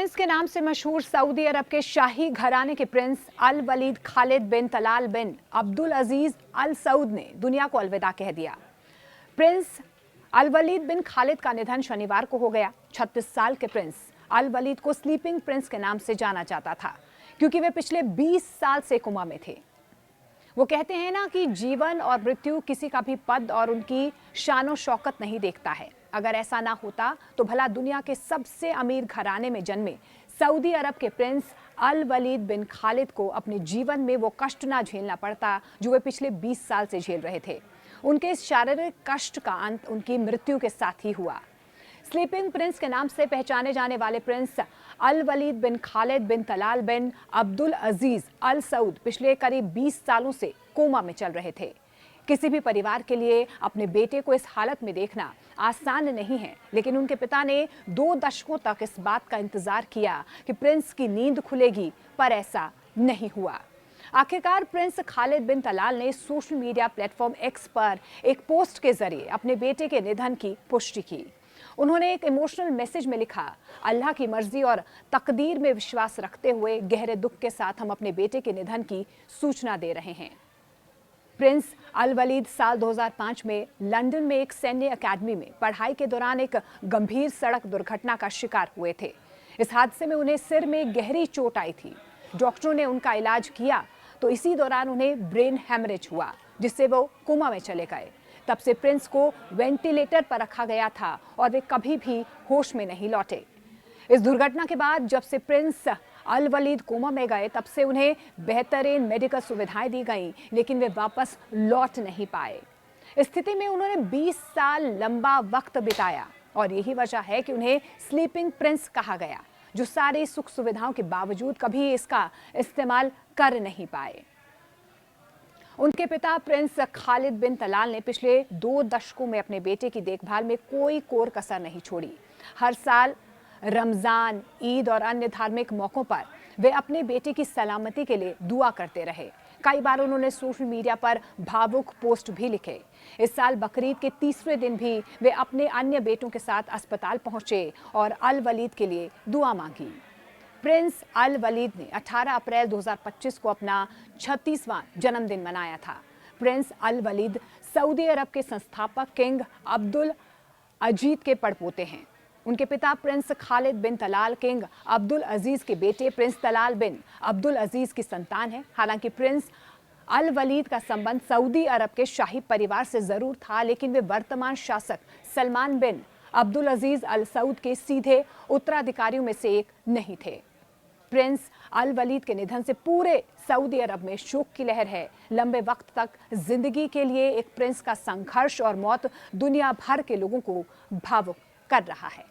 Prince के नाम से मशहूर सऊदी अरब के शाही घराने के प्रिंस अल वलीद खालिद बिन तलाल बिन अब्दुल अजीज अल सऊद ने दुनिया को अलविदा कह दिया। प्रिंस अल वलीद बिन खालिद का निधन शनिवार को हो गया। 36 साल के प्रिंस अल वलीद को स्लीपिंग प्रिंस के नाम से जाना जाता था क्योंकि वे पिछले 20 साल से कोमा में थे। वो कहते हैं ना कि जीवन और मृत्यु किसी का भी पद और उनकी शान और शौकत नहीं देखता है। अगर ऐसा ना होता तो भला दुनिया के सबसे अमीर घराने में जन्मे सऊदी अरब के प्रिंस अल वलीद बिन खालिद को अपने जीवन में वो कष्ट ना झेलना पड़ता जो वे पिछले 20 साल से झेल रहे थे। उनके इस शारीरिक कष्ट का अंत उनकी मृत्यु के साथ ही हुआ। स्लीपिंग प्रिंस के नाम से पहचाने जाने वाले प्रिंस अल वलीद बिन खालिद बिन तलाल बिन अब्दुल अजीज अल सऊद पिछले करीब 20 सालों से कोमा में चल रहे थे। किसी भी परिवार के लिए अपने बेटे को इस हालत में देखना आसान नहीं है, लेकिन उनके पिता ने 2 दशकों तक इस बात का इंतजार किया कि प्रिंस की नींद खुलेगी, पर ऐसा नहीं हुआ। आखिरकार प्रिंस खालिद बिन तलाल ने सोशल मीडिया प्लेटफॉर्म एक्स पर एक पोस्ट के जरिए अपने बेटे के निधन की पुष्टि की। उन्होंने एक इमोशनल मैसेज में लिखा, अल्लाह की मर्जी और तकदीर में विश्वास रखते हुए गहरे दुख के साथ हम अपने बेटे के निधन की सूचना दे रहे हैं। प्रिंस अल वलीद साल 2005 में लंदन में एक सैन्य अकेडमी में पढ़ाई के दौरान एक गंभीर सड़क दुर्घटना का शिकार हुए थे। इस हादसे में उन्हें सिर में गहरी चोट आई थी। डॉक्टरों ने उनका इलाज किया तो इसी दौरान उन्हें ब्रेन हेमरेज हुआ, जिससे वो कोमा में चले गए। तब से प्रिंस को वेंटिलेटर पर रखा गया था और वे कभी भी होश में नहीं लौटे। इस दुर्घटना के बाद जब से प्रिंस अल वलीद कोमा में गए तब से उन्हें बेहतरीन मेडिकल सुविधाएं दी गईं, लेकिन वे वापस लौट नहीं पाए। इस स्थिति में उन्होंने 20 साल लंबा वक्त बिताया और यही वजह है कि उन्हें स्लीपिंग प्रिंस कहा गया, जो सारी सुख सुविधाओं के बावजूद कभी इसका इस्तेमाल कर नहीं पाए। उनके पिता प्रिंस खालिद बिन तलाल ने पिछले 2 दशकों में अपने बेटे की देखभाल में कोई कोर कसर नहीं छोड़ी। हर साल रमजान, ईद और अन्य धार्मिक मौकों पर वे अपने बेटे की सलामती के लिए दुआ करते रहे। कई बार उन्होंने सोशल मीडिया पर भावुक पोस्ट भी लिखे। इस साल बकरीद के 3वें दिन भी वे अपने अन्य बेटों के साथ अस्पताल पहुंचे और अल वलीद के लिए दुआ मांगी। प्रिंस अल वलीद ने 18 अप्रैल 2025 को अपना 36वां जन्मदिन मनाया था। प्रिंस अल वलीद सऊदी अरब के संस्थापक किंग अब्दुल अजीज के पड़पोते हैं। उनके पिता प्रिंस खालिद बिन तलाल किंग अब्दुल अजीज के बेटे प्रिंस तलाल बिन अब्दुल अजीज की संतान है। हालांकि प्रिंस अल वलीद का संबंध सऊदी अरब के शाही परिवार से जरूर था, लेकिन वे वर्तमान शासक सलमान बिन अब्दुल अजीज अल सऊद के सीधे उत्तराधिकारियों में से एक नहीं थे। प्रिंस अल वलीद के निधन से पूरे सऊदी अरब में शोक की लहर है। लंबे वक्त तक जिंदगी के लिए एक प्रिंस का संघर्ष और मौत दुनिया भर के लोगों को भावुक कर रहा है।